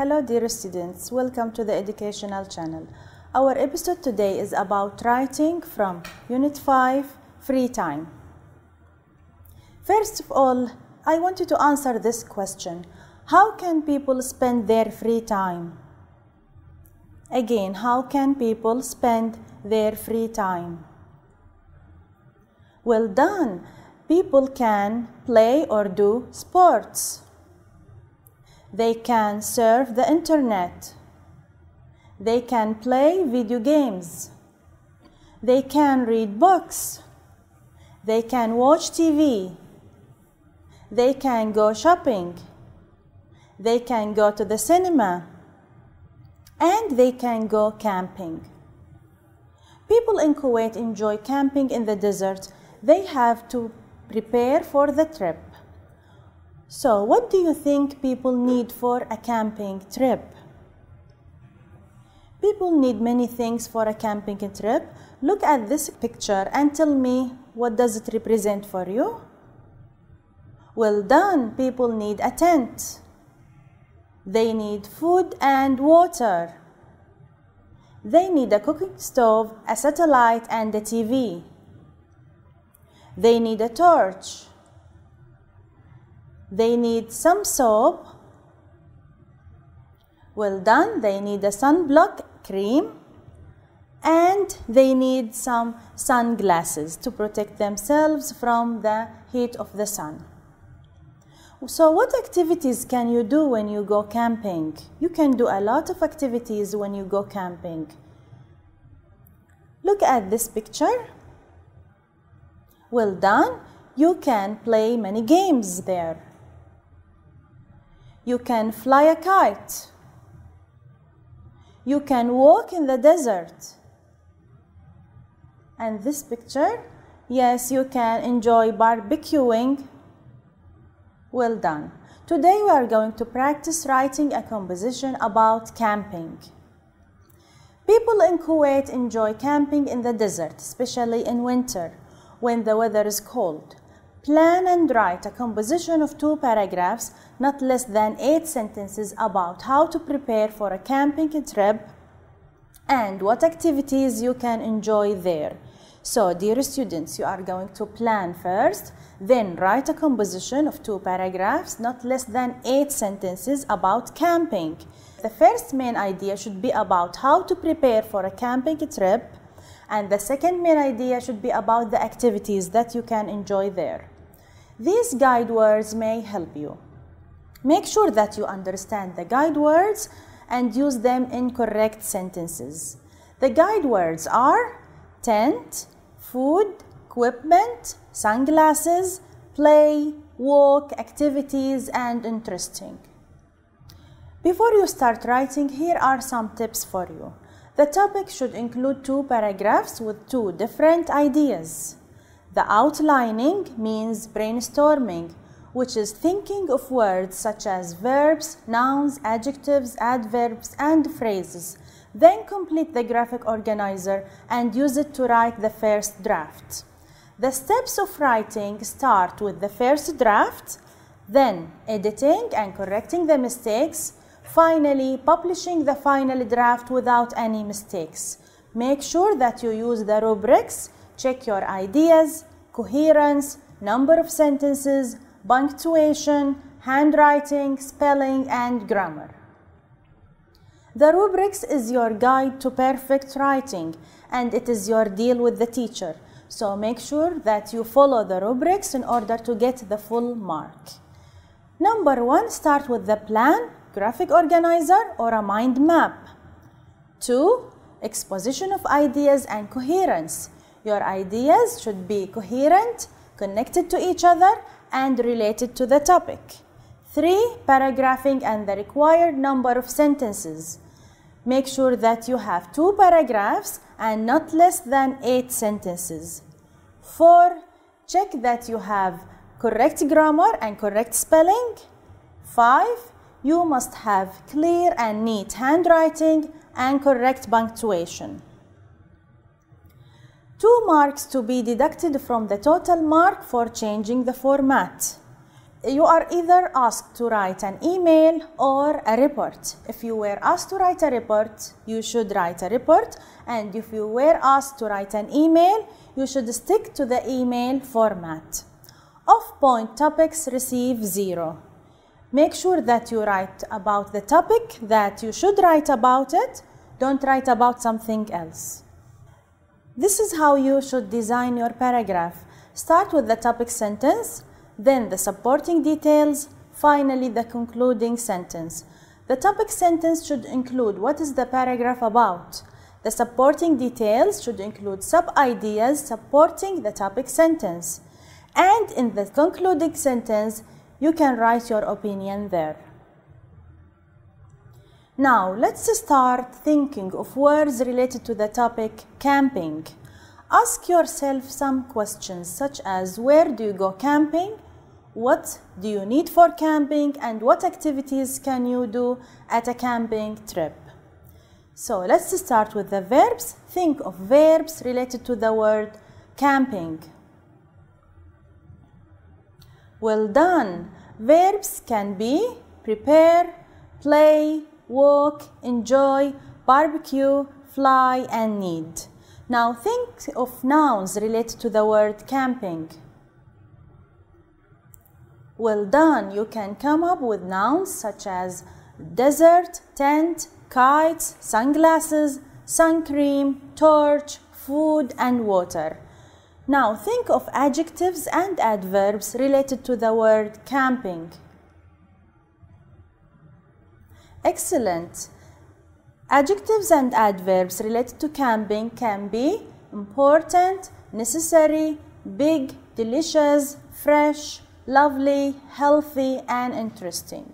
Hello dear students, welcome to the educational channel. Our episode today is about writing from Unit 5 Free Time. First of all, I want you to answer this question. How can people spend their free time? Again, how can people spend their free time? Well done. People can play or do sports. They can surf the internet. They can play video games. They can read books. They can watch TV. They can go shopping. They can go to the cinema. And they can go camping. People in Kuwait enjoy camping in the desert. They have to prepare for the trip. So, what do you think people need for a camping trip? People need many things for a camping trip. Look at this picture and tell me what does it represent for you? Well done. People need a tent. They need food and water. They need a cooking stove, a satellite, and a TV. They need a torch. They need some soap. Well done. They need a sunblock cream. And they need some sunglasses to protect themselves from the heat of the sun. So what activities can you do when you go camping? You can do a lot of activities when you go camping. Look at this picture. Well done. You can play many games there. You can fly a kite. You can walk in the desert. And this picture, yes, you can enjoy barbecuing. Well done. Today we are going to practice writing a composition about camping. People in Kuwait enjoy camping in the desert, especially in winter, when the weather is cold. Plan and write a composition of 2 paragraphs, not less than 8 sentences about how to prepare for a camping trip and what activities you can enjoy there. So, dear students, you are going to plan first, then write a composition of 2 paragraphs, not less than 8 sentences about camping. The first main idea should be about how to prepare for a camping trip, and the second main idea should be about the activities that you can enjoy there. These guide words may help you. Make sure that you understand the guide words and use them in correct sentences. The guide words are tent, food, equipment, sunglasses, play, walk, activities, and interesting. Before you start writing, here are some tips for you. The topic should include 2 paragraphs with 2 different ideas. The outlining means brainstorming, which is thinking of words such as verbs, nouns, adjectives, adverbs, and phrases. Then complete the graphic organizer and use it to write the first draft. The steps of writing start with the first draft, then editing and correcting the mistakes, finally publishing the final draft without any mistakes. Make sure that you use the rubrics. Check your ideas, coherence, number of sentences, punctuation, handwriting, spelling, and grammar. The rubrics is your guide to perfect writing, and it is your deal with the teacher. So make sure that you follow the rubrics in order to get the full mark. Number 1, start with the plan, graphic organizer, or a mind map. 2, exposition of ideas and coherence. Your ideas should be coherent, connected to each other, and related to the topic. 3, paragraphing and the required number of sentences. Make sure that you have 2 paragraphs and not less than 8 sentences. 4, check that you have correct grammar and correct spelling. 5, you must have clear and neat handwriting and correct punctuation. 2 marks to be deducted from the total mark for changing the format. you are either asked to write an email or a report. If you were asked to write a report, you should write a report, and if you were asked to write an email, you should stick to the email format. Off-point topics receive 0. Make sure that you write about the topic that you should write about it. Don't write about something else. This is how you should design your paragraph. Start with the topic sentence, then the supporting details, finally the concluding sentence. The topic sentence should include what is the paragraph about. The supporting details should include sub-ideas supporting the topic sentence. And in the concluding sentence, you can write your opinion there. Now, let's start thinking of words related to the topic camping. Ask yourself some questions such as where do you go camping, what do you need for camping, and what activities can you do at a camping trip. So let's start with the verbs. Think of verbs related to the word camping. Well done. Verbs can be prepare, play, walk, enjoy, barbecue, fly, and need. Now think of nouns related to the word camping. Well done. You can come up with nouns such as desert, tent, kites, sunglasses, sun cream, torch, food, and water. Now think of adjectives and adverbs related to the word camping. Excellent. Adjectives and adverbs related to camping can be important, necessary, big, delicious, fresh, lovely, healthy, and interesting.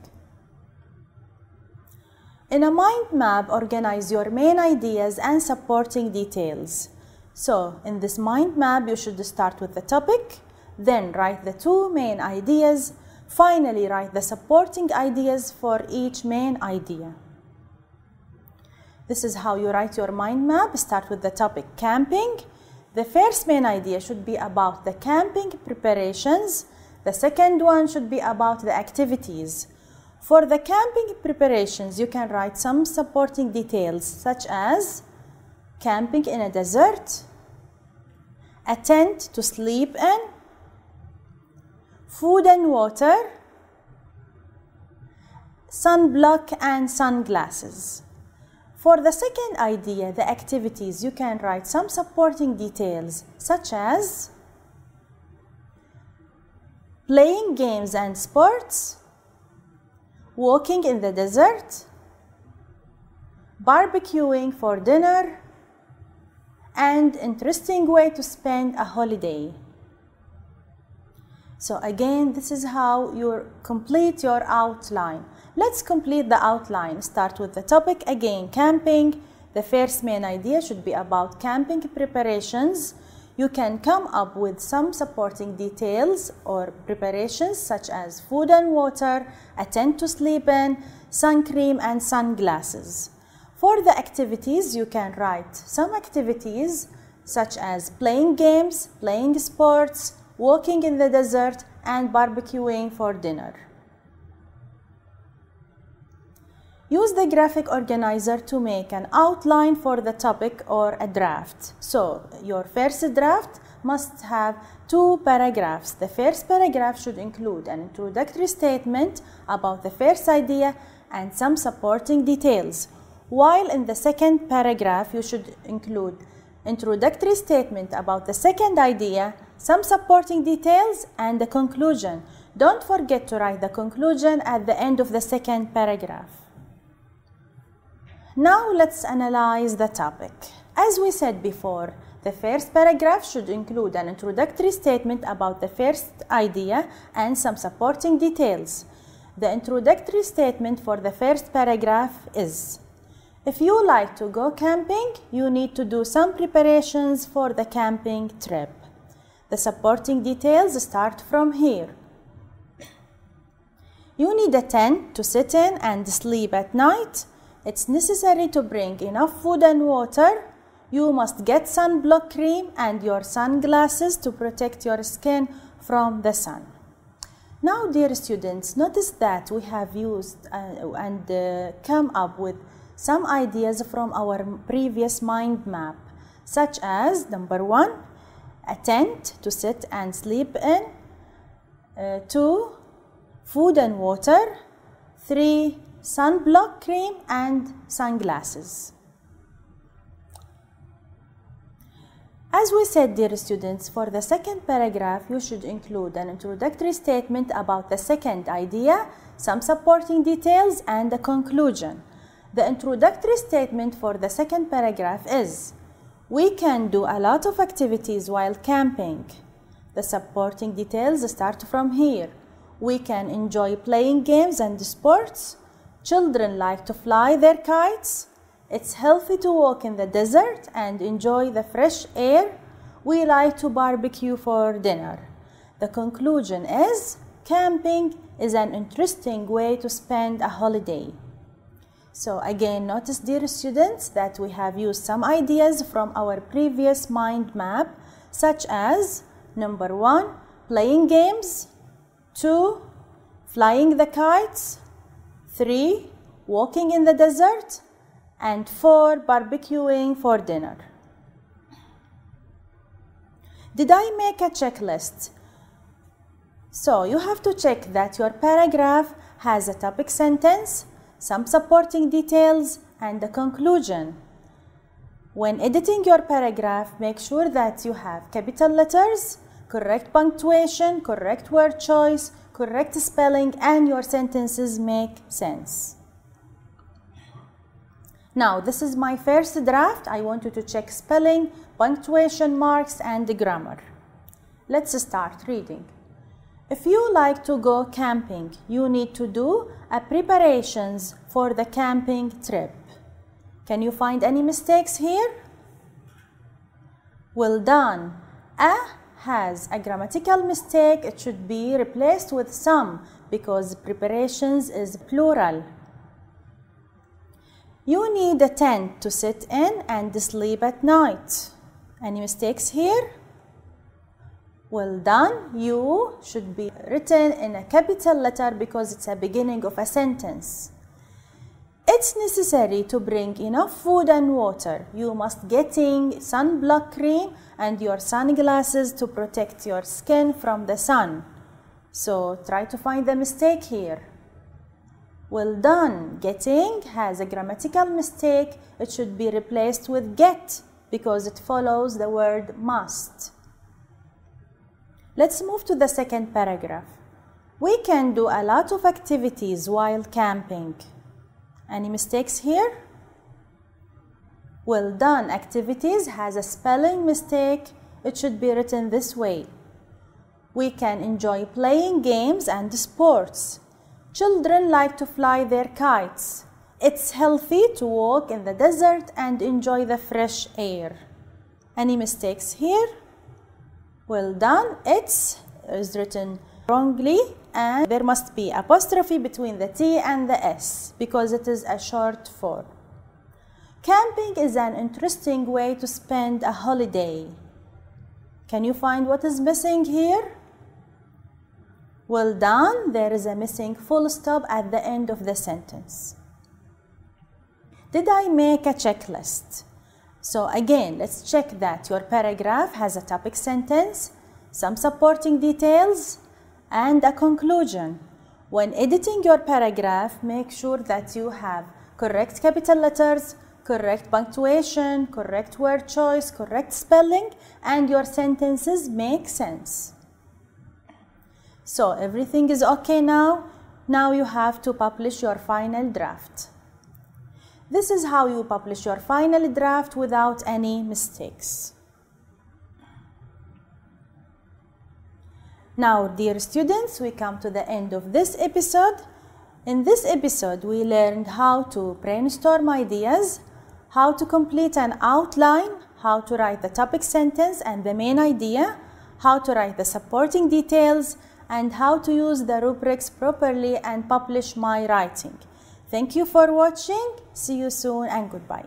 In a mind map, organize your main ideas and supporting details. So, in this mind map, you should start with the topic, then write the 2 main ideas, finally write the supporting ideas for each main idea. This is how you write your mind map. Start with the topic camping. The first main idea should be about the camping preparations. The second one should be about the activities. For the camping preparations, you can write some supporting details such as camping in a desert, a tent to sleep in, food and water, sunblock and sunglasses. For the second idea, the activities, you can write some supporting details such as playing games and sports, walking in the desert, barbecuing for dinner, and interesting way to spend a holiday. So again, this is how you complete your outline. Let's complete the outline. Start with the topic again, camping. The first main idea should be about camping preparations. You can come up with some supporting details or preparations such as food and water, a tent to sleep in, sun cream, and sunglasses. For the activities, you can write some activities such as playing games, playing sports, walking in the desert, and barbecuing for dinner. Use the graphic organizer to make an outline for the topic or a draft. So, your first draft must have 2 paragraphs. The first paragraph should include an introductory statement about the first idea and some supporting details. While in the second paragraph, you should include introductory statement about the second idea, some supporting details, and the conclusion. Don't forget to write the conclusion at the end of the second paragraph. Now let's analyze the topic. As we said before, the first paragraph should include an introductory statement about the first idea and some supporting details. The introductory statement for the first paragraph is: if you like to go camping, you need to do some preparations for the camping trip. The supporting details start from here. You need a tent to sit in and sleep at night. It's necessary to bring enough food and water. You must get sunblock cream and your sunglasses to protect your skin from the sun. Now, dear students, notice that we have used and come up with some ideas from our previous mind map, such as number 1, a tent to sit and sleep in, 2, food and water, 3, sunblock cream and sunglasses. As we said, dear students, for the second paragraph, you should include an introductory statement about the second idea, some supporting details, and a conclusion. The introductory statement for the second paragraph is, we can do a lot of activities while camping. The supporting details start from here. We can enjoy playing games and sports. Children like to fly their kites. It's healthy to walk in the desert and enjoy the fresh air. We like to barbecue for dinner. The conclusion is, camping is an interesting way to spend a holiday. So again, notice, dear students, that we have used some ideas from our previous mind map, such as number 1, playing games, 2, flying the kites, 3, walking in the desert, and 4, barbecuing for dinner. Did I make a checklist? So you have to check that your paragraph has a topic sentence, some supporting details, and a conclusion. When editing your paragraph, make sure that you have capital letters, correct punctuation, correct word choice, correct spelling, and your sentences make sense. Now, this is my first draft. I want you to check spelling, punctuation marks, and the grammar. Let's start reading. If you like to go camping, you need to do a preparations for the camping trip. Can you find any mistakes here? Well done. A has a grammatical mistake. It should be replaced with some because preparations is plural. You need a tent to sit in and sleep at night. Any mistakes here? Well done. You should be written in a capital letter because it's a beginning of a sentence. It's necessary to bring enough food and water. You must getting sunblock cream and your sunglasses to protect your skin from the sun. So try to find the mistake here. Well done. Getting has a grammatical mistake. It should be replaced with get because it follows the word must. Let's move to the second paragraph. We can do a lot of activities while camping. Any mistakes here? Well done. Activities has a spelling mistake. It should be written this way. We can enjoy playing games and sports. Children like to fly their kites. It's healthy to walk in the desert and enjoy the fresh air. Any mistakes here? Well done. It's is written wrongly and there must be apostrophe between the T and the S because it is a short form. Camping is an interesting way to spend a holiday. Can you find what is missing here? Well done. There is a missing full stop at the end of the sentence. Did I make a checklist? So again, let's check that your paragraph has a topic sentence, some supporting details, and a conclusion. When editing your paragraph, make sure that you have correct capital letters, correct punctuation, correct word choice, correct spelling, and your sentences make sense. So everything is okay now. Now you have to publish your final draft. This is how you publish your final draft without any mistakes. Now, dear students, we come to the end of this episode. In this episode, we learned how to brainstorm ideas, how to complete an outline, how to write the topic sentence and the main idea, how to write the supporting details, and how to use the rubrics properly and publish my writing. Thank you for watching. See you soon and goodbye.